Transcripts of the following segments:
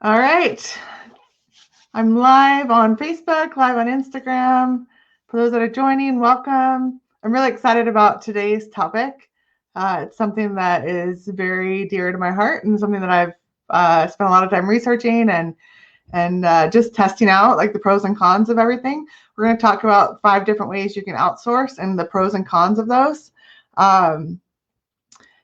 All right. I'm live on Facebook, live on Instagram. For those that are joining, welcome. I'm really excited about today's topic. It's something that is very dear to my heart and something that I've spent a lot of time researching and just testing out, like the pros and cons of everything. We're going to talk about 5 different ways you can outsource and the pros and cons of those.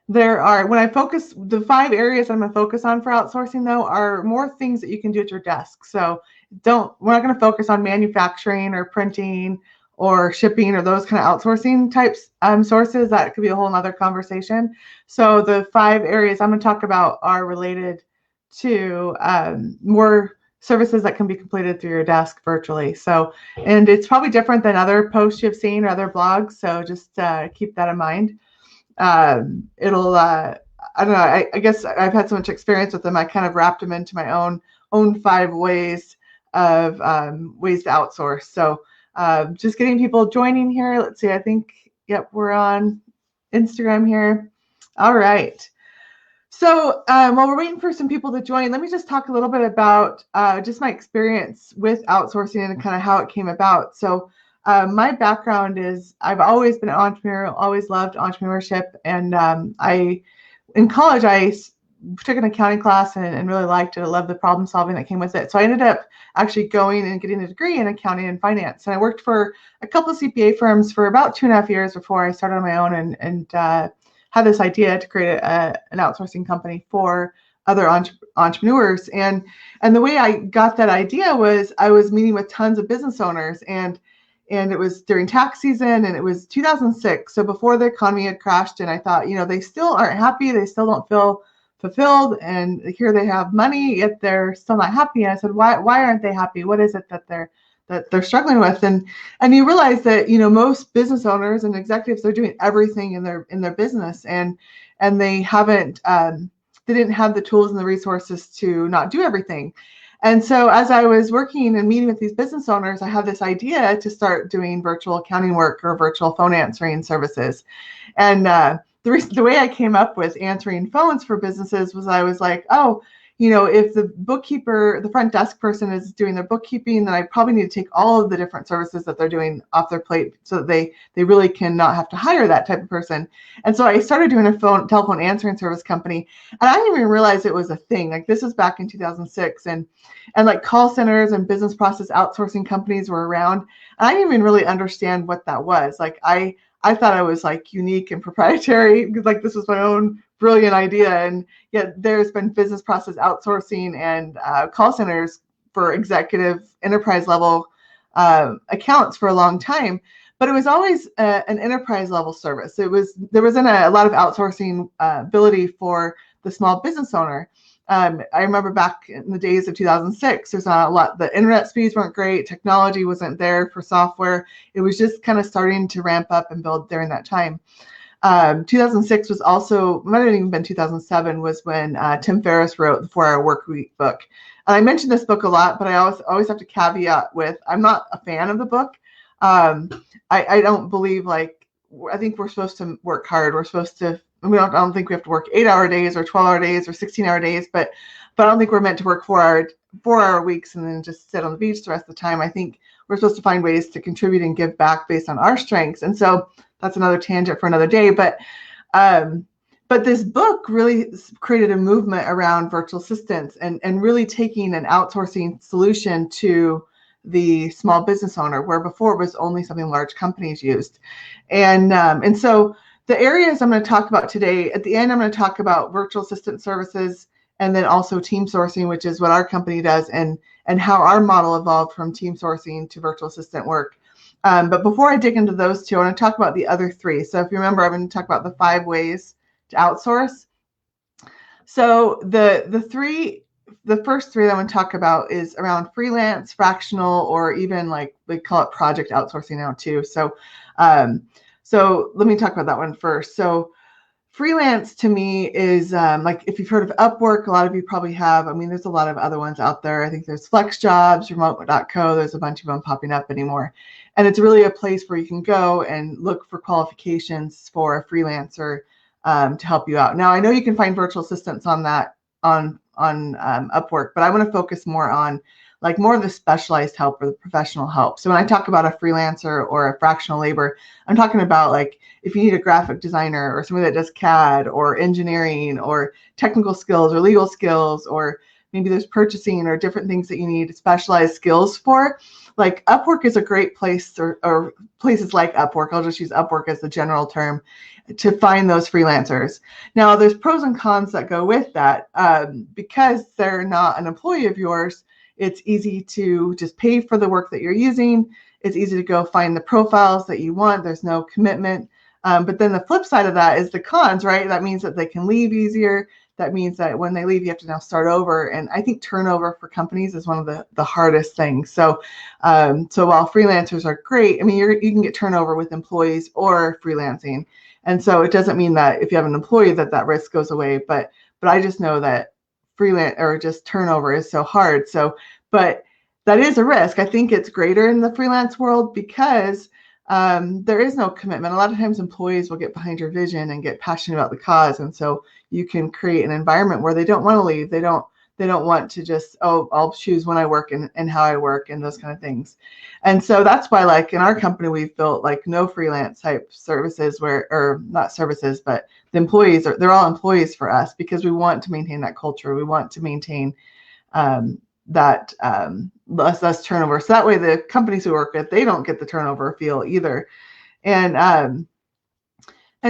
The 5 areas I'm going to focus on for outsourcing, though, are more things that you can do at your desk. So we're not going to focus on manufacturing or printing or shipping or those kind of outsourcing types sources. That could be a whole nother conversation. So the 5 areas I'm going to talk about are related to more services that can be completed through your desk virtually. So, and it's probably different than other posts you've seen or other blogs. So just keep that in mind. I don't know. I guess I've had so much experience with them. I kind of wrapped them into my own 5 ways of ways to outsource. So just getting people joining here. Let's see. I think, yep, we're on Instagram here. All right. So while we're waiting for some people to join, let me just talk a little bit about just my experience with outsourcing and kind of how it came about. So my background is I've always been an entrepreneur, always loved entrepreneurship. And in college, I took an accounting class and really liked it. I loved the problem solving that came with it. So I ended up actually going and getting a degree in accounting and finance. And I worked for a couple of CPA firms for about 2.5 years before I started on my own and had this idea to create an outsourcing company for other entrepreneurs. And the way I got that idea was I was meeting with tons of business owners, and it was during tax season, and it was 2006. So before the economy had crashed, and I thought, they still aren't happy. They still don't feel fulfilled. And here they have money, yet they're still not happy. And I said, why aren't they happy? What is it that they're struggling with? And you realize that, most business owners and executives, they're doing everything in their business, and they haven't, they didn't have the tools and the resources to not do everything. And so as I was working and meeting with these business owners, I had this idea to start doing virtual accounting work or virtual phone answering services. And the way I came up with answering phones for businesses was I was like, if the bookkeeper, the front desk person is doing their bookkeeping, then I probably need to take all of the different services that they're doing off their plate so that they really can not have to hire that type of person. And so I started doing a telephone answering service company, and I didn't even realize it was a thing. Like, this was back in 2006, and like call centers and business process outsourcing companies were around. And I didn't even really understand what that was. Like, I thought I was like unique and proprietary, because like this was my own brilliant idea. And yet there's been business process outsourcing and call centers for executive enterprise level accounts for a long time. But it was always an enterprise level service. There wasn't a lot of outsourcing ability for the small business owner. I remember back in the days of 2006, there's not a lot, the internet speeds weren't great, technology wasn't there for software. It was just kind of starting to ramp up and build during that time. 2006 was also, might have even been 2007, was when Tim Ferriss wrote the 4-Hour Workweek book. And I mentioned this book a lot, but I always have to caveat with, I'm not a fan of the book. I don't believe, like, I think we're supposed to work hard. We're supposed to, I don't think we have to work 8-hour days or 12-hour days or 16-hour days, but I don't think we're meant to work 4-hour weeks and then just sit on the beach the rest of the time. I think we're supposed to find ways to contribute and give back based on our strengths. And so that's another tangent for another day. But this book really created a movement around virtual assistants and really taking an outsourcing solution to the small business owner, where before it was only something large companies used. And so the areas I'm going to talk about today, at the end, I'm going to talk about virtual assistant services, and then also team sourcing, which is what our company does, and how our model evolved from team sourcing to virtual assistant work. But before I dig into those 2, I want to talk about the other 3. So if you remember, I'm going to talk about the 5 ways to outsource. So the first 3 that I want to talk about is around freelance, fractional, or even like we call it project outsourcing now too. So let me talk about that one first. So freelance to me is like, if you've heard of Upwork, a lot of you probably have. I mean, there's a lot of other ones out there. I think there's FlexJobs, Remote.co. There's a bunch of them popping up anymore. And it's really a place where you can go and look for qualifications for a freelancer to help you out. Now, I know you can find virtual assistants on Upwork, but I want to focus more on like more of the specialized help or the professional help. So when I talk about a freelancer or a fractional labor, I'm talking about like if you need a graphic designer or somebody that does CAD or engineering or technical skills or legal skills, or maybe there's purchasing or different things that you need specialized skills for. Like Upwork is a great place, or places like Upwork, I'll just use Upwork as the general term, to find those freelancers. Now, there's pros and cons that go with that. Because they're not an employee of yours, it's easy to just pay for the work that you're using. It's easy to go find the profiles that you want. There's no commitment. But then the flip side of that is the cons, right? That means that they can leave easier. That means that when they leave, you have to now start over. And I think turnover for companies is one of the hardest things. So while freelancers are great, I mean, you can get turnover with employees or freelancing. And so it doesn't mean that if you have an employee that risk goes away. But I just know that freelance or just turnover is so hard. So, but that is a risk. I think it's greater in the freelance world because there is no commitment. A lot of times employees will get behind your vision and get passionate about the cause. And so you can create an environment where they don't want to leave. They don't want to just, oh, I'll choose when I work and how I work and those kind of things. And so that's why, like in our company, we've built like no freelance type services or not services, but the employees they're all employees for us because we want to maintain that culture. We want to maintain that less turnover. So that way the companies we work with, they don't get the turnover feel either. And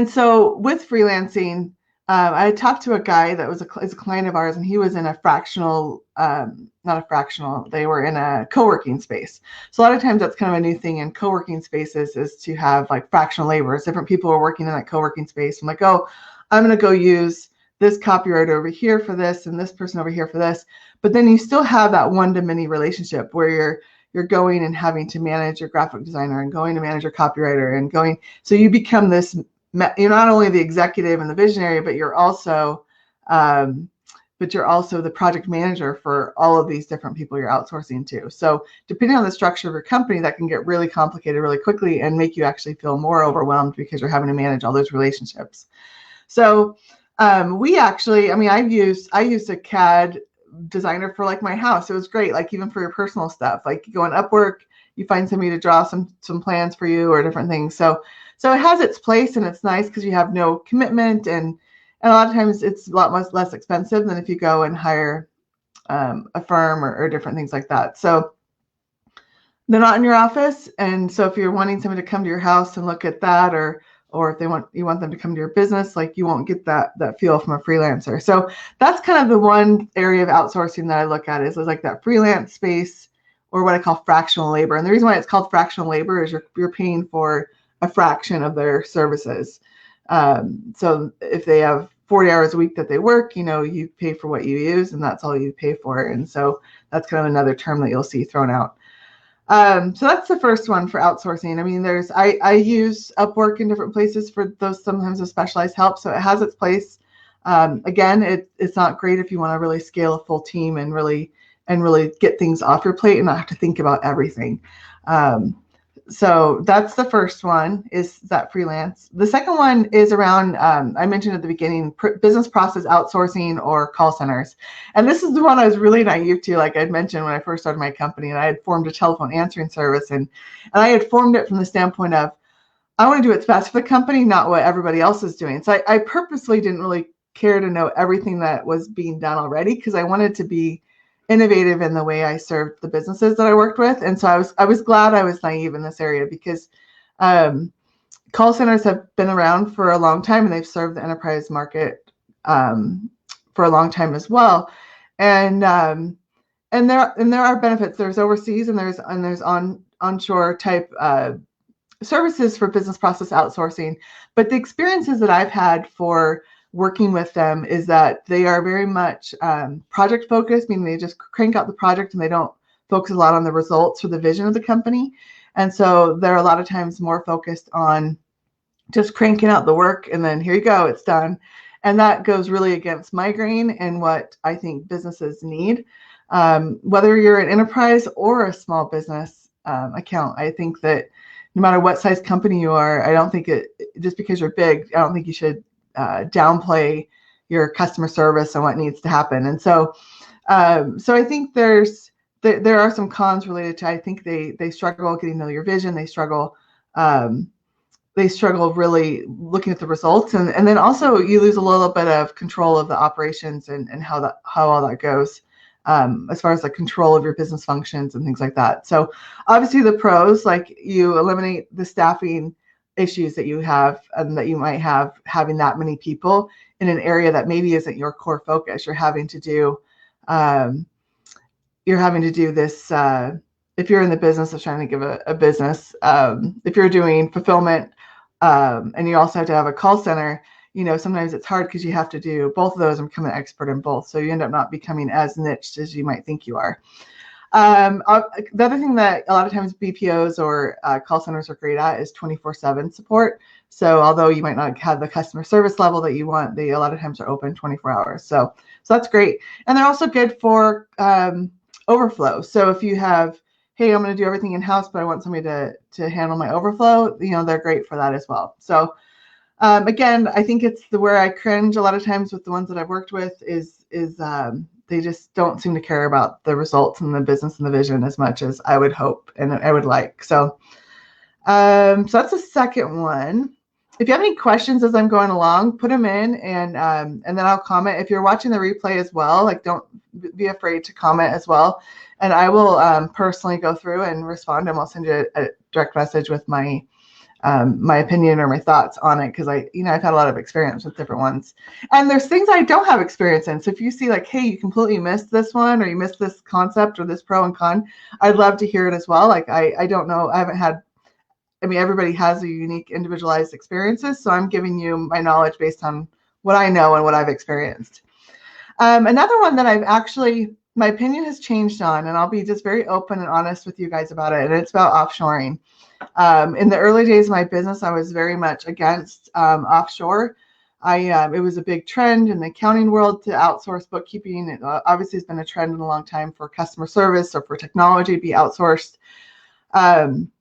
so with freelancing, I talked to a guy that is a client of ours, and he was in a fractional, they were in a co-working space. So a lot of times that's kind of a new thing in co-working spaces is to have like fractional laborers. Different people are working in that co-working space. I'm like, oh, I'm going to go use this copywriter over here for this and this person over here for this. But then you still have that one-to-many relationship where you're going and having to manage your graphic designer and going to manage your copywriter and going. So you become this. You're not only the executive and the visionary, but you're also the project manager for all of these different people you're outsourcing to. So depending on the structure of your company, that can get really complicated really quickly and make you actually feel more overwhelmed because you're having to manage all those relationships. So I used a CAD designer for like my house. It was great, like even for your personal stuff. Like you go on Upwork, you find somebody to draw some plans for you or different things. So it has its place and it's nice because you have no commitment and a lot of times it's a lot less expensive than if you go and hire a firm or different things like that. So they're not in your office, and so if you're wanting somebody to come to your house and look at that, or if you want them to come to your business, like you won't get that feel from a freelancer. So that's kind of the one area of outsourcing that I look at is like that freelance space or what I call fractional labor. And the reason why it's called fractional labor is you're paying for a fraction of their services. So if they have 40 hours a week that they work, you pay for what you use and that's all you pay for. And so that's kind of another term that you'll see thrown out. So that's the first one for outsourcing. I mean, I use Upwork in different places for those sometimes of specialized help. So it has its place. Again, it's not great if you want to really scale a full team and really get things off your plate and not have to think about everything. So that's the first one, is that freelance. The second one is around, I mentioned at the beginning, business process outsourcing or call centers. And this is the one I was really naive to, like I'd mentioned when I first started my company, and I had formed a telephone answering service. And I had formed it from the standpoint of, I want to do what's best for the company, not what everybody else is doing. So I purposely didn't really care to know everything that was being done already because I wanted to be innovative in the way I served the businesses that I worked with. And so I was glad I was naive in this area because call centers have been around for a long time and they've served the enterprise market for a long time as well. And there are benefits. There's overseas and there's onshore type services for business process outsourcing. But the experiences that I've had for working with them is that they are very much project focused, meaning they just crank out the project and they don't focus a lot on the results or the vision of the company. And so they're a lot of times more focused on just cranking out the work and then here you go, it's done. And that goes really against my grain and what I think businesses need. Whether you're an enterprise or a small business account, I think that no matter what size company you are, I don't think just because you're big, I don't think you should downplay, your customer service and what needs to happen. And so so I think there are some cons related to, I think they struggle getting to know your vision. They struggle really looking at the results, and then also you lose a little bit of control of the operations and how all that goes, as far as like control of your business functions and things like that. So obviously the pros, like you eliminate the staffing issues that you have and that you might have having that many people in an area that maybe isn't your core focus. You're having to do this if you're in the business of trying to give a business, if you're doing fulfillment, and you also have to have a call center, sometimes it's hard because you have to do both of those and become an expert in both. So you end up not becoming as niched as you might think you are. The other thing that a lot of times BPOs or call centers are great at is 24/7 support. So although you might not have the customer service level that you want, they a lot of times are open 24 hours. So that's great. And they're also good for overflow. So if you have, hey, I'm going to do everything in-house, but I want somebody to handle my overflow, they're great for that as well. So again, I think it's where I cringe a lot of times with the ones that I've worked with is they just don't seem to care about the results and the business and the vision as much as I would hope and I would like. So so that's the second one. If you have any questions as I'm going along, put them in and then I'll comment. If you're watching the replay as well, like don't be afraid to comment as well. And I will personally go through and respond, and I'll send you a direct message with my opinion or my thoughts on it, because I've had a lot of experience with different ones. And there's things I don't have experience in. So if you see like, hey, you completely missed this one, or you missed this concept or this pro and con, I'd love to hear it as well. Like I don't know, everybody has a unique individualized experiences. So I'm giving you my knowledge based on what I know and what I've experienced. Another one that my opinion has changed on, and I'll be just very open and honest with you guys about it, and it's about offshoring. In the early days of my business, I was very much against offshore. It was a big trend in the accounting world to outsource bookkeeping. It obviously has been a trend in a long time for customer service or for technology to be outsourced. And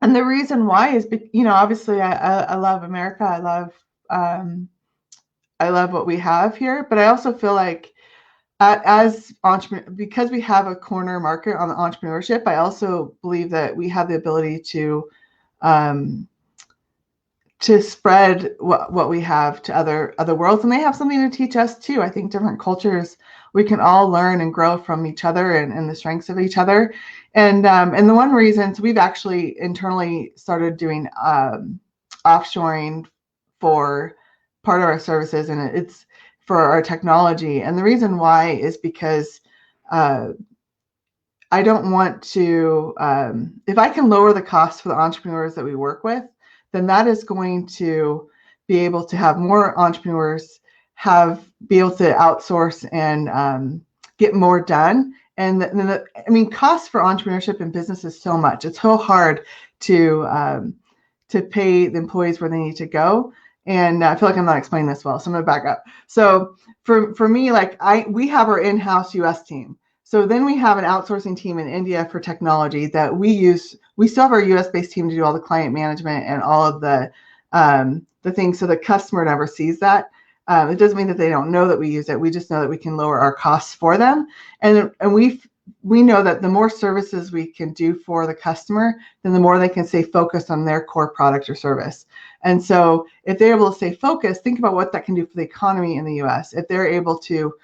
the reason why is, obviously I love America. I love what we have here, but I also feel like as entrepreneur, because we have a corner market on the entrepreneurship, I also believe that we have the ability to spread what we have to other worlds, and they have something to teach us too. I think different cultures, we can all learn and grow from each other and the strengths of each other. And the one reason, so we've actually internally started doing offshoring for part of our services, and it's for our technology. And the reason why is because I don't want to, if I can lower the cost for the entrepreneurs that we work with, then that is going to be able to have more entrepreneurs be able to outsource and get more done. And cost for entrepreneurship and business is so much. It's so hard to pay the employees where they need to go. And I feel like I'm not explaining this well, so I'm going to back up. So for me, like we have our in-house US team. So then we have an outsourcing team in India for technology that we use. We still have our US-based team to do all the client management and all of the things, so the customer never sees that. It doesn't mean that they don't know that we use it. We just know that we can lower our costs for them. And we know that the more services we can do for the customer, then the more they can stay focused on their core product or service. And so if they're able to stay focused, think about what that can do for the economy in the US. If they're able to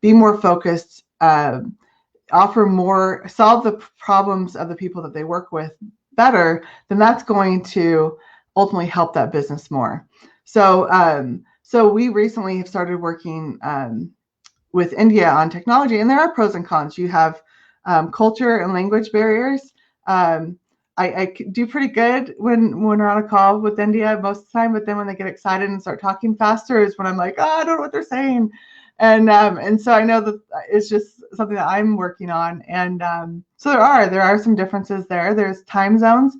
be more focused, offer more, solve the problems of the people that they work with better, then that's going to ultimately help that business more. So we recently have started working with India on technology, and there are pros and cons. You have culture and language barriers. I do pretty good when we're on a call with India most of the time, but then when they get excited and start talking faster is when I'm like, I don't know what they're saying. And so I know that it's just something that I'm working on. And so there are some differences there. There's time zones.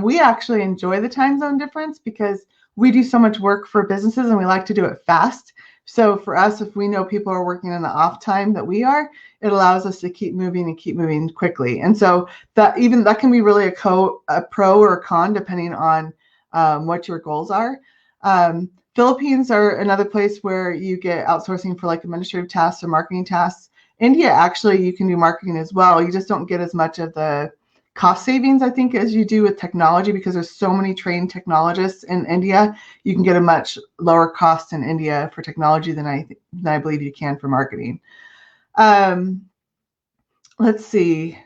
We actually enjoy the time zone difference because we do so much work for businesses and we like to do it fast. So for us, if we know people are working in the off time that we are, it allows us to keep moving quickly. And so that can be really a pro or a con depending on what your goals are. Philippines are another place where you get outsourcing for like administrative tasks or marketing tasks. India, actually, you can do marketing as well. You just don't get as much of the cost savings, I think, as you do with technology, because there's so many trained technologists in India. You can get a much lower cost in India for technology than I believe you can for marketing. Let's see.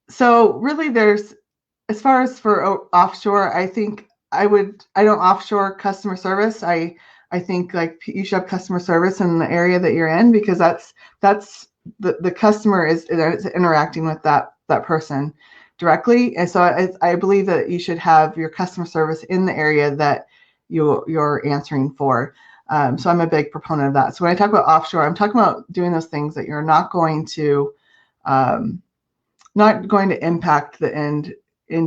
So really, as far as for offshore, I think I don't offshore customer service. I think like you should have customer service in the area that you're in, because that's the customer is interacting with that person directly. And so I believe that you should have your customer service in the area that you're answering for. So I'm a big proponent of that. So when I talk about offshore, I'm talking about doing those things that you're not going to impact the end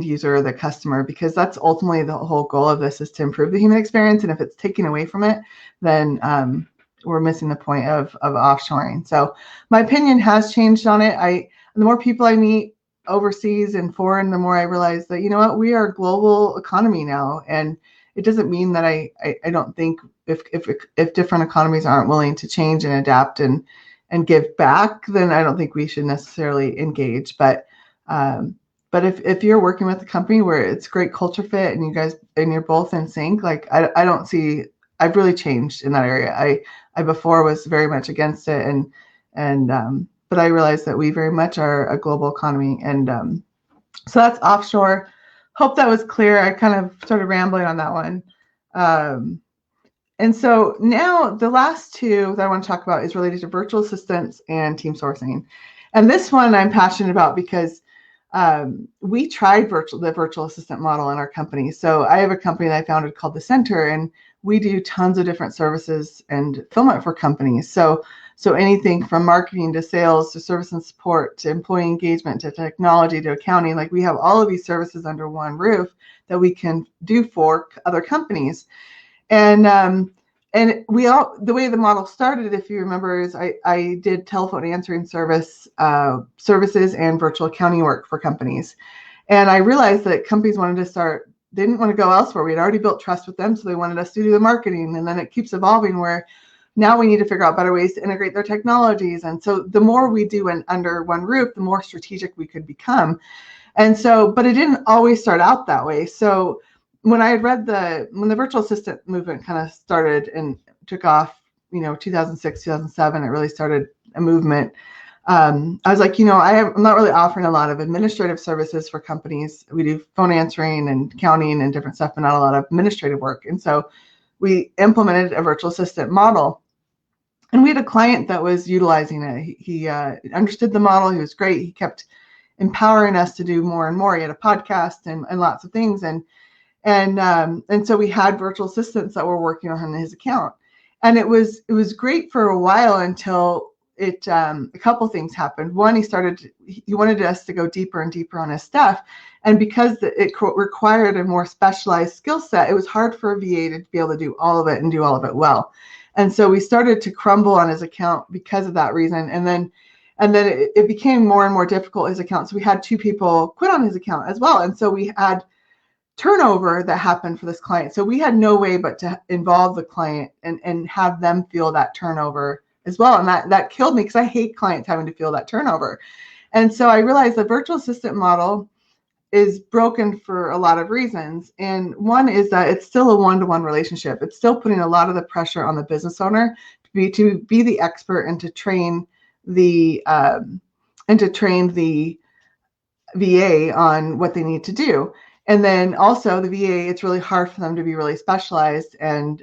user or the customer, because that's ultimately the whole goal of this, is to improve the human experience. And if it's taken away from it, then we're missing the point of offshoring. So my opinion has changed on it. The more people I meet overseas and foreign, the more I realize that, you know what, we are a global economy now. And it doesn't mean that I don't think if different economies aren't willing to change and adapt and give back, then I don't think we should necessarily engage. But if you're working with a company where it's great culture fit and you're both in sync, like I don't see, I've really changed in that area. I before was very much against it, but I realized that we very much are a global economy, and so that's offshore. Hope that was clear. I kind of started rambling on that one. And so now the last two that I want to talk about is related to virtual assistants and team sourcing. And this one I'm passionate about because we tried the virtual assistant model in our company. So I have a company that I founded called The Center, and we do tons of different services and fulfillment for companies. So anything from marketing to sales to service and support to employee engagement to technology to accounting, like we have all of these services under one roof that we can do for other companies. And the way the model started, if you remember, is I did telephone answering services and virtual accounting work for companies. And I realized that companies didn't want to go elsewhere. We had already built trust with them, so they wanted us to do the marketing. And then it keeps evolving where now we need to figure out better ways to integrate their technologies. And so the more we do under one roof, the more strategic we could become. And so, but it didn't always start out that way. So when I had read when the virtual assistant movement kind of started and took off, 2006, 2007, it really started a movement. I was like, I'm not really offering a lot of administrative services for companies. We do phone answering and accounting and different stuff, but not a lot of administrative work. And so we implemented a virtual assistant model. And we had a client that was utilizing it. He understood the model. He was great. He kept empowering us to do more and more. He had a podcast and lots of things. And so we had virtual assistants that were working on his account. And it was great for a while until a couple things happened. One, he wanted us to go deeper and deeper on his stuff. And because it required a more specialized skill set, it was hard for a VA to be able to do all of it and do all of it well. And so we started to crumble on his account because of that reason. And then it became more and more difficult, his account. So we had 2 people quit on his account as well. And so we had turnover that happened for this client. So we had no way but to involve the client and have them feel that turnover as well. And that killed me, because I hate clients having to feel that turnover. And so I realized the virtual assistant model is broken for a lot of reasons. And one is that it's still a one-to-one relationship. It's still putting a lot of the pressure on the business owner to be the expert and to train the VA on what they need to do. And then also the VA, it's really hard for them to be really specialized and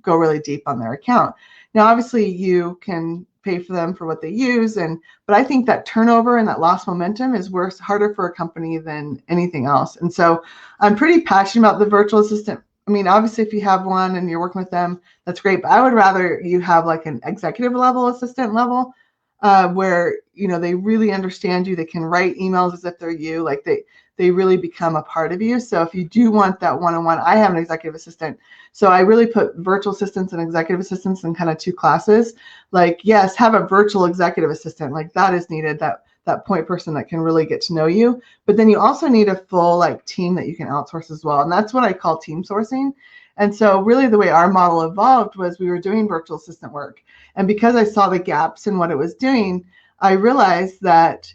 go really deep on their account. Now, obviously, you can pay for them for what they use, but I think that turnover and that lost momentum is harder for a company than anything else. And so I'm pretty passionate about the virtual assistant. I mean, obviously, if you have one and you're working with them, that's great. But I would rather you have like an executive level, assistant level, where they really understand you. They can write emails as if they're you. Like they really become a part of you. So if you do want that one-on-one, I have an executive assistant. So I really put virtual assistants and executive assistants in kind of 2 classes. Like, yes, have a virtual executive assistant. Like that is needed, that point person that can really get to know you. But then you also need a full team that you can outsource as well. And that's what I call team sourcing. And so really the way our model evolved was we were doing virtual assistant work. And because I saw the gaps in what it was doing, I realized that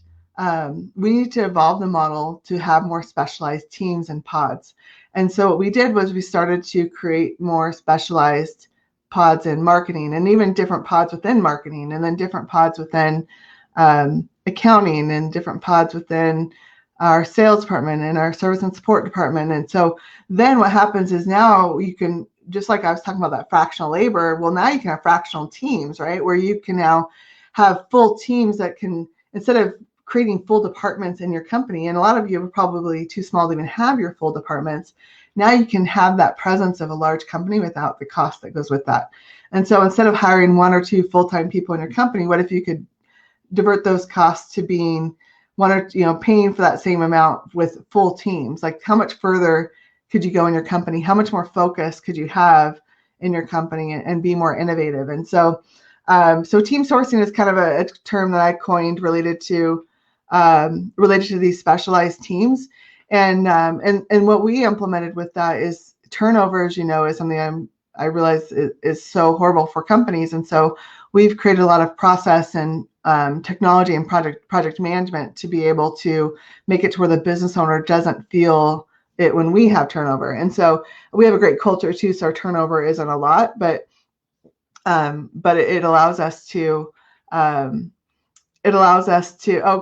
we need to evolve the model to have more specialized teams and pods. And so what we did was we started to create more specialized pods in marketing, and even different pods within marketing, and then different pods within accounting, and different pods within our sales department and our service and support department. And so then what happens is now you can, just like I was talking about that fractional labor, well, now you can have fractional teams, right? Where you can now have full teams that can, instead of creating full departments in your company, and a lot of you are probably too small to even have your full departments, now you can have that presence of a large company without the cost that goes with that. And so instead of hiring 1 or 2 full-time people in your company, what if you could divert those costs to being one or, paying for that same amount with full teams? Like, how much further could you go in your company? How much more focus could you have in your company and be more innovative? And so team sourcing is kind of a term that I coined related to these specialized teams. And what we implemented with that is turnover, as you know, is something I realize is so horrible for companies. And so we've created a lot of process and technology and project management to be able to make it to where the business owner doesn't feel it when we have turnover. And so we have a great culture too, so our turnover isn't a lot, but it allows us to oh,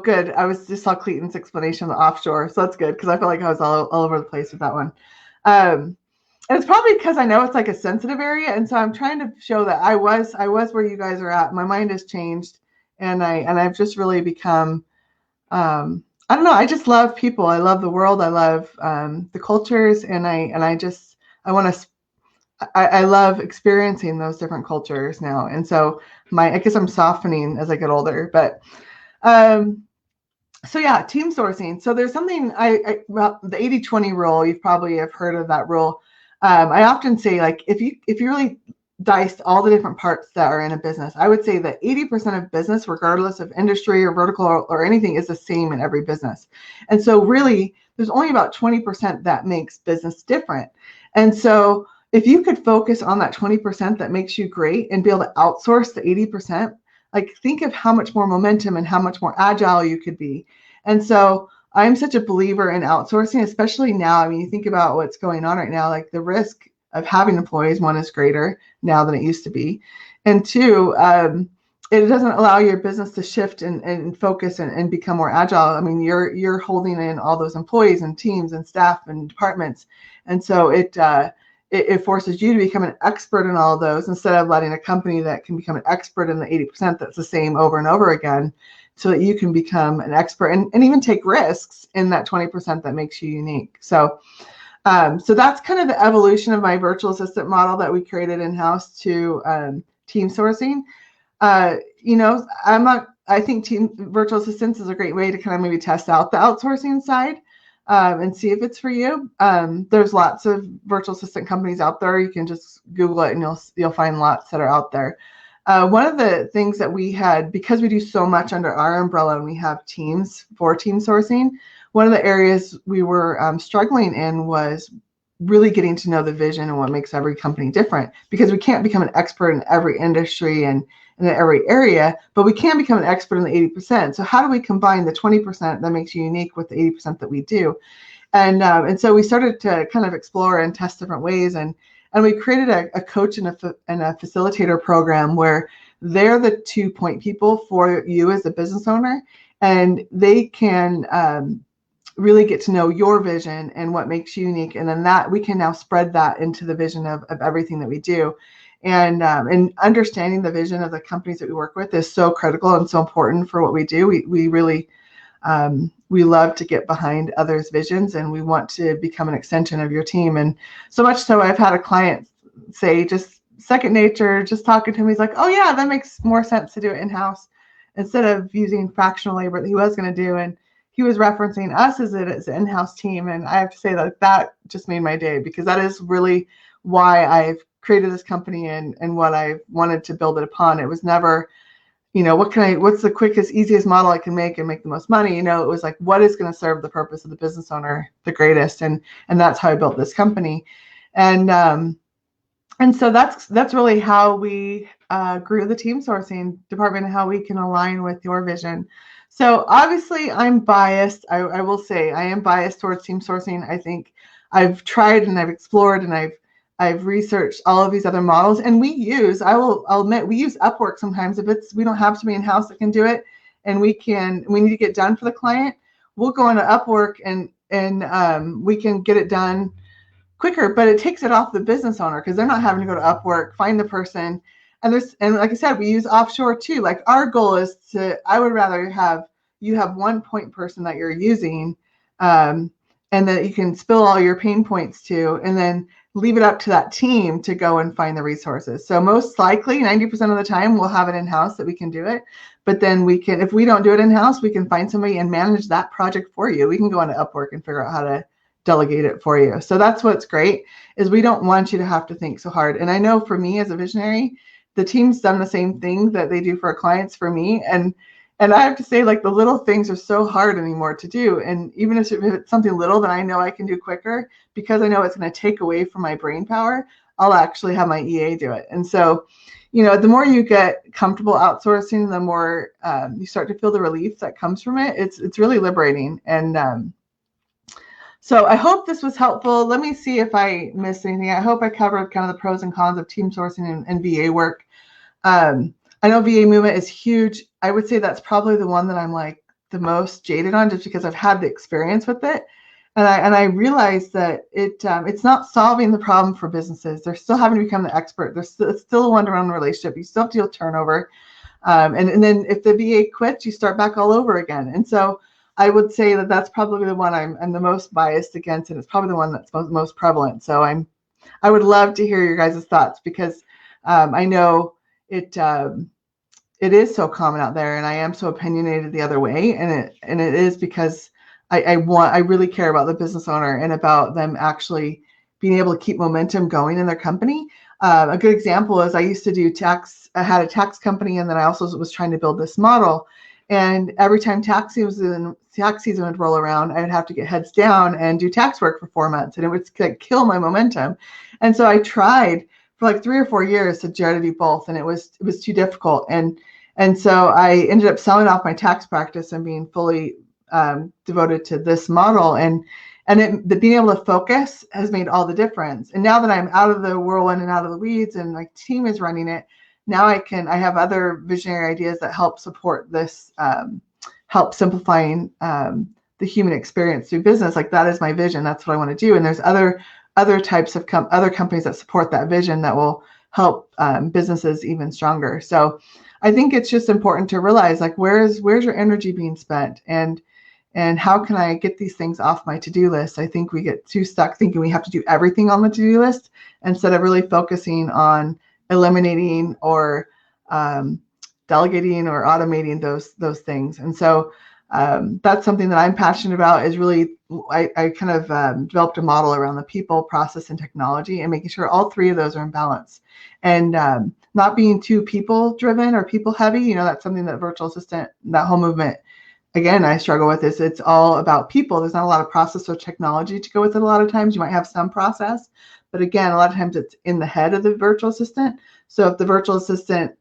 good. I just saw Clayton's explanation of the offshore, so that's good, because I feel like I was all over the place with that one. And it's probably because I know it's like a sensitive area, and so I'm trying to show that I was where you guys are at. My mind has changed, and I've just really become I don't know. I just love people. I love the world. I love the cultures, and I love experiencing those different cultures now. And so I guess I'm softening as I get older, but so yeah, team sourcing. So there's something well, the 80-20 rule, you probably have heard of that rule. I often say, like, if you really diced all the different parts that are in a business, I would say that 80% of business, regardless of industry or vertical or anything, is the same in every business. And so really, there's only about 20% that makes business different. And so if you could focus on that 20% that makes you great and be able to outsource the 80%, like, think of how much more momentum and how much more agile you could be. And so I'm such a believer in outsourcing, especially now. I mean, you think about what's going on right now, like the risk of having employees, one, is greater now than it used to be. And two, it doesn't allow your business to shift and focus and become more agile. I mean, you're holding in all those employees and teams and staff and departments. And so it forces you to become an expert in all of those, instead of letting a company that can become an expert in the 80% that's the same over and over again, so that you can become an expert and even take risks in that 20% that makes you unique. So that's kind of the evolution of my virtual assistant model that we created in-house to team sourcing. I think virtual assistants is a great way to kind of maybe test out the outsourcing side and see if it's for you. There's lots of virtual assistant companies out there. You can just Google it and you'll find lots that are out there. One of the things that we had, because we do so much under our umbrella and we have teams for team sourcing, one of the areas we were struggling in was really getting to know the vision and what makes every company different, because we can't become an expert in every industry and in every area, but we can become an expert in the 80%. So how do we combine the 20% that makes you unique with the 80% that we do? And so we started to kind of explore and test different ways, and we created a coach and a facilitator program where they're the 2-point people for you as a business owner, and they can really get to know your vision and what makes you unique. And then that we can now spread that into the vision of everything that we do. And understanding the vision of the companies that we work with is so critical and so important for what we do. We really, we love to get behind others' visions, and we want to become an extension of your team. And so much so I've had a client say, just second nature, just talking to him, he's like, oh yeah, that makes more sense to do it in-house instead of using fractional labor that he was going to do. And he was referencing us as an in-house team. And I have to say that just made my day, because that is really why I've created this company and what I wanted to build it upon. It was never, what's the quickest, easiest model I can make and make the most money? It was like, what is going to serve the purpose of the business owner the greatest? And that's how I built this company. And And so that's really how we grew the team sourcing department and how we can align with your vision. So obviously I'm biased. I will say I am biased towards team sourcing. I think I've tried and I've explored and I've researched all of these other models, and I'll admit we use Upwork sometimes if we don't have somebody in house that can do it and we need to get done for the client. We'll go into Upwork and we can get it done quicker, but it takes it off the business owner because they're not having to go to Upwork, find the person. And like I said, we use offshore too. Like our goal is I would rather you have one point person that you're using, and that you can spill all your pain points to, and then leave it up to that team to go and find the resources. So most likely 90% of the time we'll have it in-house that we can do it. But then if we don't do it in-house, we can find somebody and manage that project for you. We can go into Upwork and figure out how to delegate it for you. So that's what's great, is we don't want you to have to think so hard. And I know for me as a visionary, the team's done the same thing that they do for our clients for me. And I have to say, like, the little things are so hard anymore to do. And even if it's something little that I know I can do quicker, because I know it's going to take away from my brain power, I'll actually have my EA do it. And so, the more you get comfortable outsourcing, the more you start to feel the relief that comes from it. It's really liberating. And so I hope this was helpful. Let me see if I missed anything. I hope I covered kind of the pros and cons of team sourcing and VA work. I know VA movement is huge. I would say that's probably the one that I'm like the most jaded on, just because I've had the experience with it. And I realized that it's not solving the problem for businesses. They're still having to become the expert. It's still a one-to-one relationship. You still have to deal with turnover. And then if the VA quits, you start back all over again. And so I would say that that's probably the one I'm the most biased against, and it's probably the one that's most prevalent. So I would love to hear your guys' thoughts, because I know it is so common out there, and I am so opinionated the other way, and it is because I really care about the business owner and about them actually being able to keep momentum going in their company. A good example is I used to do tax. I had a tax company, and then I also was trying to build this model. And every time tax season would roll around, I'd have to get heads down and do tax work for 4 months, and it would like kill my momentum. And so I tried for like 3 or 4 years to try to do both, and it was too difficult. And so I ended up selling off my tax practice and being fully devoted to this model. And being able to focus has made all the difference. And now that I'm out of the whirlwind and out of the weeds, and my team is running it, now I have other visionary ideas that help support this, help simplifying the human experience through business. Like, that is my vision. That's what I want to do. And there's other types of other companies that support that vision that will help businesses even stronger. So I think it's just important to realize, like, where's your energy being spent, and how can I get these things off my to-do list? I think we get too stuck thinking we have to do everything on the to-do list, instead of really focusing on eliminating or delegating or automating those things. And so that's something that I'm passionate about, is really, I kind of developed a model around the people, process, and technology, and making sure all three of those are in balance, and not being too people driven or people heavy. That's something that virtual assistant, that whole movement, again, I struggle with this. It's all about people. There's not a lot of process or technology to go with it. A lot of times you might have some process, but again, a lot of times it's in the head of the virtual assistant. So if the virtual assistant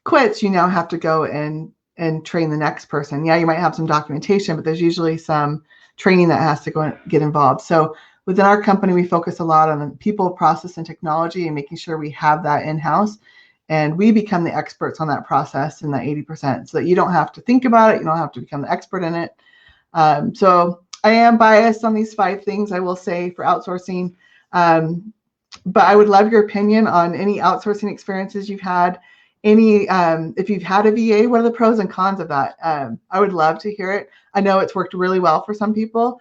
quits, you now have to go and train the next person. Yeah, you might have some documentation, but there's usually some training that has to go and get involved. So within our company, we focus a lot on the people, process, and technology, and making sure we have that in-house. And we become the experts on that process in that 80%, so that you don't have to think about it. You don't have to become the expert in it. So I am biased on these 5 things, I will say, for outsourcing. But I would love your opinion on any outsourcing experiences you've had. If you've had a VA, what are the pros and cons of that? I would love to hear it. I know it's worked really well for some people.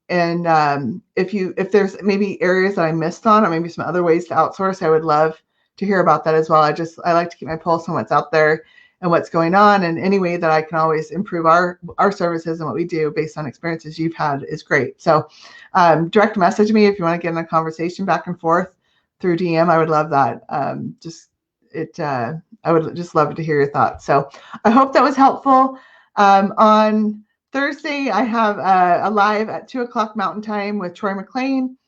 If there's maybe areas that I missed on, or maybe some other ways to outsource, I would love to hear about that as well. I like to keep my pulse on what's out there and what's going on, and any way that I can always improve our services and what we do based on experiences you've had is great. So direct message me if you want to get in a conversation back and forth through DM. I would love that. I would just love to hear your thoughts. So I hope that was helpful. On Thursday, I have a live at 2:00 Mountain Time with Troy McLean.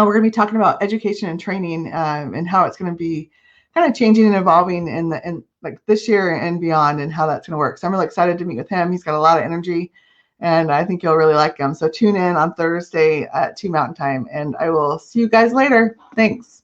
we're going to be talking about education and training, and how it's going to be kind of changing and evolving in like this year and beyond, and how that's going to work. So I'm really excited to meet with him. He's got a lot of energy, and I think you'll really like him. So tune in on Thursday at 2 Mountain Time, and I will see you guys later. Thanks.